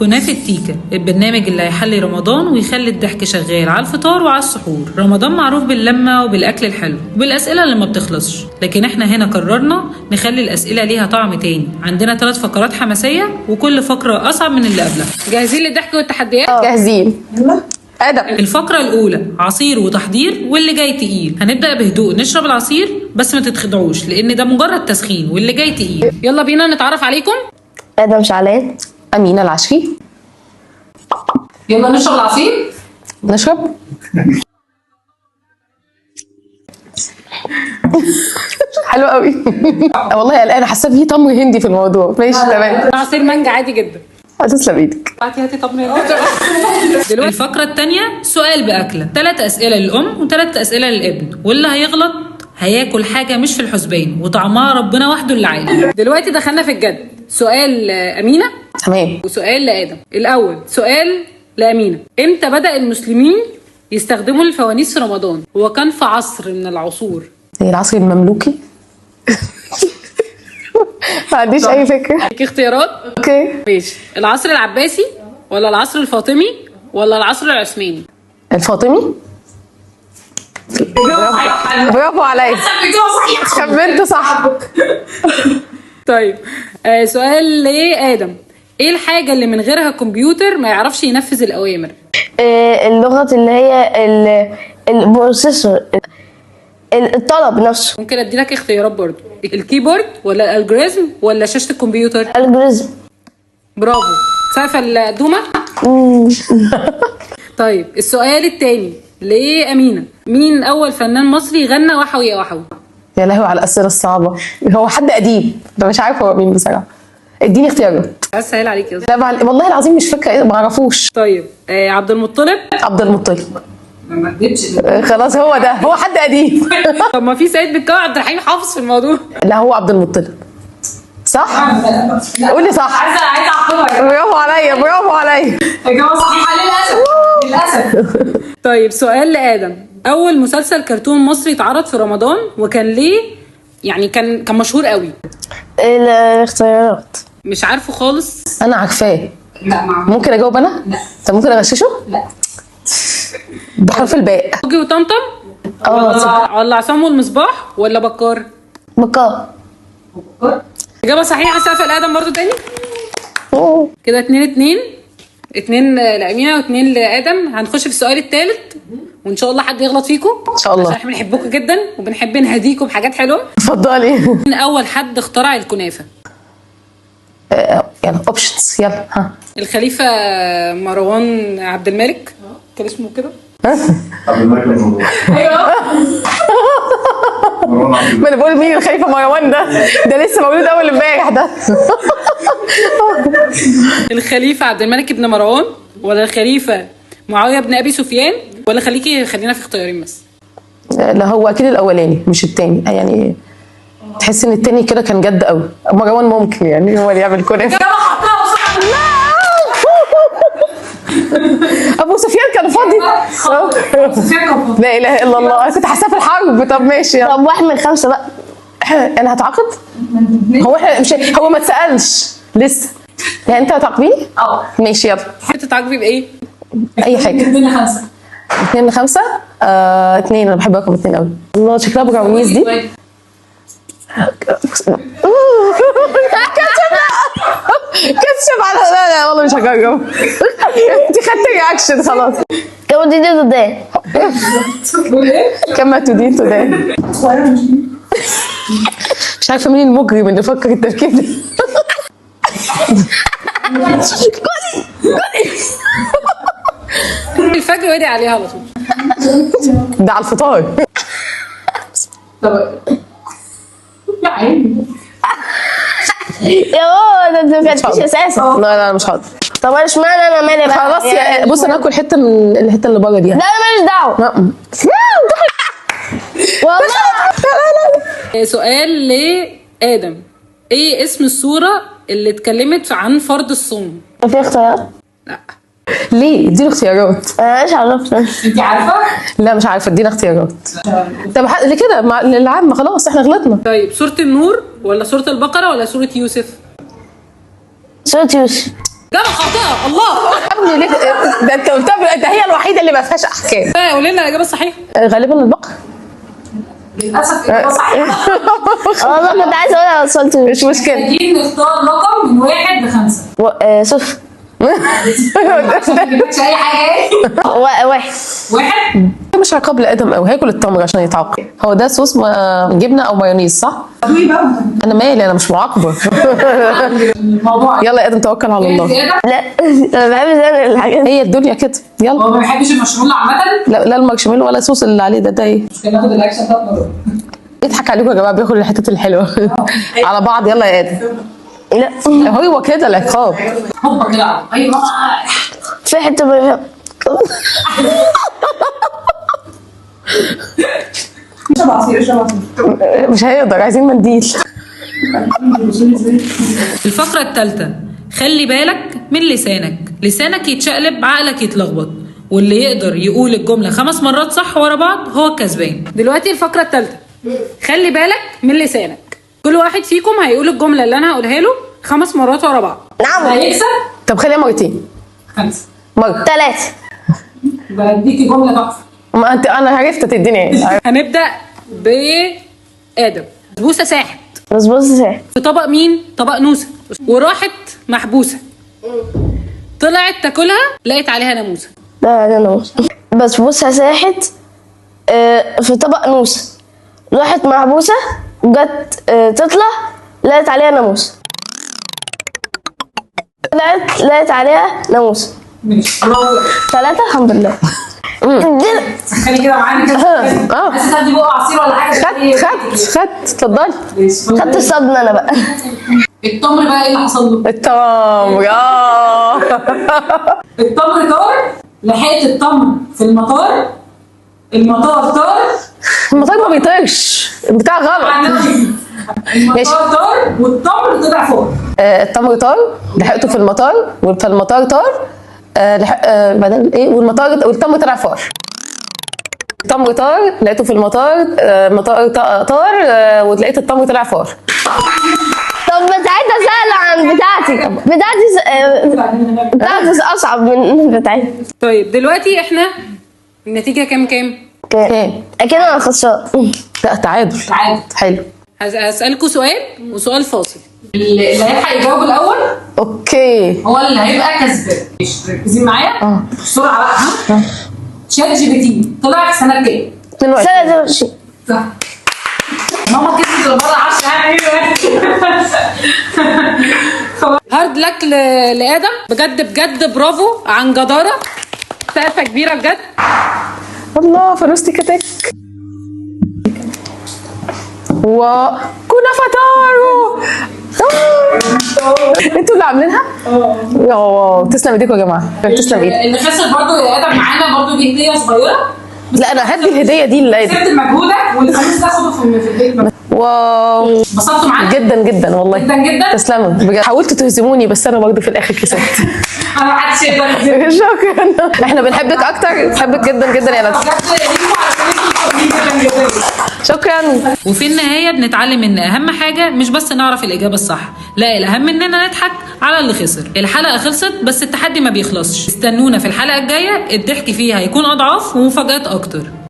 كنافة تيكا، البرنامج اللي هيحلي رمضان ويخلي الضحك شغال على الفطار وعلى السحور. رمضان معروف باللمة وبالأكل الحلو وبالأسئلة اللي ما بتخلصش، لكن احنا هنا قررنا نخلي الأسئلة ليها طعم تاني. عندنا 3 فقرات حماسية وكل فقرة أصعب من اللي قبلها. جاهزين للضحك والتحديات؟ جاهزين. ادم. الفقرة الأولى عصير وتحضير واللي جاي تقيل. هنبدأ بهدوء نشرب العصير بس ما تتخدعوش لأن ده مجرد تسخين واللي جاي تقيل. يلا بينا نتعرف عليكم. ادم شعلان. امينه العشري. يلا نشرب العصير. نشرب. حلو قوي. والله قلقانه، حاسه فيه تمر هندي في الموضوع. ماشي تمام. عصير مانجا عادي جدا. تسلم ايدك. هاتي تمر هندي. دلوقتي الفقرة التانية سؤال بأكلة، 3 أسئلة للأم و3 أسئلة للابن، واللي هيغلط هياكل حاجة مش في الحسبان وطعمها ربنا وحده اللي عارف. دلوقتي دخلنا في الجد. سؤال أمينة تمام. وسؤال لآدم. الأول سؤال لأمينة، إمتى بدأ المسلمين يستخدموا الفوانيس في رمضان؟ هو كان في عصر من العصور. زي العصر المملوكي. ما عنديش اي فكره. ليكي اختيارات؟ اوكي ماشي. العصر العباسي ولا العصر الفاطمي ولا العصر العثماني؟ الفاطمي. برافو عليا. خمنت صح. طيب سؤال لآدم، ايه الحاجة اللي من غيرها الكمبيوتر ما يعرفش ينفذ الأوامر؟ اللغة اللي هي البروسيسور، الطلب نفسه. ممكن ادي لك اختيارات برضو، الكيبورد ولا الالجوريزم ولا شاشة الكمبيوتر؟ الجوريزم. برافو. شايفة الدومة؟ طيب السؤال التاني لأمينة، مين أول فنان مصري غنى وحوي يا وحوي؟ يا لهوي على الاسئله الصعبه. هو حد قديم، ده مش عارف هو مين بصراحه. اديني اختيارات. هسهل عليك يا لا والله العظيم مش فاكره، ما اعرفوش. طيب عبد المطلب. عبد المطلب. ما اديتش. خلاص هو ده، هو حد قديم. طب ما في سيد بكار عبد الرحيم حافظ في الموضوع. لا هو عبد المطلب. صح؟ قولي صح. عايزه اعقبها. برافو عليا، برافو عليا. اجابه صحيحه للاسف. طيب سؤال لآدم، اول مسلسل كرتون مصري اتعرض في رمضان وكان ليه يعني كان مشهور قوي؟ الاختيارات. مش عارفه خالص. انا عارفاه. لا ممكن اجاوب انا؟ لا. طب ممكن اغششه؟ لا. بحرف الباء. اوجي وطمطم ولا عصام والمصباح ولا بكار؟ بكار. اجابه صحيحه. سقف لآدم برضو تاني. كده 2 لأمينة و2 لآدم. هنخش في السؤال الثالث وان شاء الله حد يغلط فيكم ان شاء الله. عشان احنا بنحبكم جدا وبنحب نهديكم بحاجات حلوه. اتفضلي. من اول حد اخترع الكنافه؟ يلا اوبشنز، يلا ها. الخليفه مروان عبد الملك، كان اسمه كده. عبد الملك الموضوع. ايوه. ما انا بقول مين الخليفه مروان ده لسه مولود اول امبارح ده. الخليفه عبد الملك بن مروان ولا الخليفه معاويه بن ابي سفيان ولا خلينا في اختيارين بس؟ لا هو اكيد الاولاني مش التاني، يعني تحس ان التاني كده كان جد قوي. مروان ممكن يعني هو اللي يعمل كنافه. ابو سفيان كان فاضي. لا اله الا الله، انا كنت حاساه في الحرب. طب ماشي يلا. طب 1 من 5 بقى. انا هتعاقد؟ هو احنا مش هو ما اتسالش لسه، يعني انت هتعاقبيني؟ ماشي يلا. تحبي تتعاقبي بايه؟ اي حاجه. 2 ل5. 2 ل5. 2. انا بحب رقم 2 قوي. الله شكلها براونيز دي. كاتشب على. لا والله مش هجرب. انت خدت رياكشن خلاص. كم دي ده؟ كما تدين تدان. مش عارفه مين المجرم اللي فكر التفكير ده. الفجر وادي عليها على طول. ده على الفطار. طب يا عيني. يا ده ما كانتش اساسا. لا مش حاضر. طب اشمعنى انا مالي بقى؟ خلاص بص انا هاكل حته من الحته اللي بره دي. لا انا ماليش دعوه. والله. سؤال لآدم، ايه اسم السورة اللي اتكلمت عن فرض الصوم؟ في اختيارات؟ لا. ليه؟ اديني اختيارات. انا مش عرفت. انت عارفة؟ لا مش عارفه، ادينا اختيارات. طب كده العام خلاص احنا غلطنا. طيب سورة النور ولا سورة البقرة ولا سورة يوسف؟ سورة يوسف. اجابه خاطئه. الله. ابني ليه ده انت قلتها، ده هي الوحيده اللي ما فيهاش احكام. قولي لنا الاجابه الصحيحه. غالبا البقر. للاسف اجابه صحيحه. والله كنت عايزه اقولها بس قلت مش مشكله. محتاجين نختار رقم من 1 ل 5. صفر. مش اي حاجه. واحد. 1. مش عقاب لادم قوي، هياكل التمر عشان يتعاقب. هو ده صوص جبنه او مايونيز صح؟ انا مالي، انا مش معاقبه. الموضوع يلا يا ادم توكل على الله. لا انا بحب زي الحاجات. هي الدنيا كده. يلا. هو ما بيحبش المشروم عامه. لا المارشميلو ولا الصوص اللي عليه ده ايه؟ مش كده، ناخد الاكشن 3 مرات. يضحك عليكم يا جماعه، بياخد الحتت الحلوه على بعض. يلا يا ادم. لا هو كده العقاب. هوبا كده. ايوه. في حته بقى. اشرب عصير اشرب عصير. مش هيقدر، عايزين منديل. الفقرة الثالثة، خلي بالك من لسانك. لسانك يتشقلب عقلك يتلخبط، واللي يقدر يقول الجملة 5 مرات صح ورا بعض هو الكسبان. دلوقتي الفقرة الثالثة، خلي بالك من لسانك. كل واحد فيكم هيقول الجملة اللي أنا هقولها له 5 مرات ورا بعض. نعم. هيكسب طب خليها مرتين. 5. مره. 3. بديكي جملة تحفة. ما انت انا عرفت تديني ايه. هنبدأ بآدم. بسبوسة ساحت بص ساعة. في طبق مين؟ طبق نوسة، وراحت محبوسة. طلعت تاكلها لقيت عليها ناموسة. ده ناموس. بسبوسة ساحت في طبق نوسة، راحت محبوسة جت تطلع لقيت عليها ناموسة. طلعت لقيت عليها ناموسة. ماشي، برافو. 3 الحمد لله. خلي كده معانا كده. عايزة تاخدي بقى عصير ولا حاجة؟ خدت اتفضلي. خدت الصدمة أنا بقى. التمر بقى ايه اللي حصل له؟ التمر. التمر طار، لحقت التمر في المطار، المطار طار. المطار ما بيطيرش، البتاع غلط. المطار طار والتمر طلع فوق. التمر طار، لحقته في المطار، فالمطار طار. بعدين ايه؟ والتمر طلع فار. التمر طار، لقيته في المطار، المطار طار، ولقيت التمر طلع فار. طب بتاعتها سهلة عن بتاعتي. بتاعتي أصعب من بتاعتي. طيب دلوقتي احنا النتيجة كام؟ كام؟ أكيد أنا خسران. لا تعادل. حلو. هسألكوا سؤال وسؤال فاصل. اللي هيلحق يجاوب الأول اوكي. هو اللي هيبقى كسبان. ماشي، ركزين معايا بسرعة بقى. ها؟ شات جي بي تي طلع في سنة كام؟ 22. سنة 22. صح. ماما كسبت المرة 10. هارد لك لآدم، بجد برافو عن جدارة، سقفة كبيرة بجد. الله فانوستي كتك. وكنا فتارو. انتوا اللي عاملينها؟ تسلم ايديكم يا جماعه، تسلم ايدك. اللي خسر برضه يا آدم معانا برضه دي هدية صغيرة. لا انا هدي الهديه دي للعيد. سبت مجهودك والفلوس تاخده في البيت. واو انبسطتوا معانا؟ جدا والله. جدا. تسلموا بجد. حاولتوا تهزموني بس انا برضه في الاخر كسبت. انا ما حدش يقدر يهزمني. شكرا. احنا بنحبك اكتر، بنحبك جدا يا لطفي. شكرا. وفي النهايه بنتعلم ان اهم حاجه مش بس نعرف الاجابه الصح، لا الاهم اننا نضحك على اللي خسر. الحلقه خلصت بس التحدي ما بيخلصش. استنونا في الحلقه الجايه، الضحك فيها هيكون اضعاف ومفاجآت اكتر.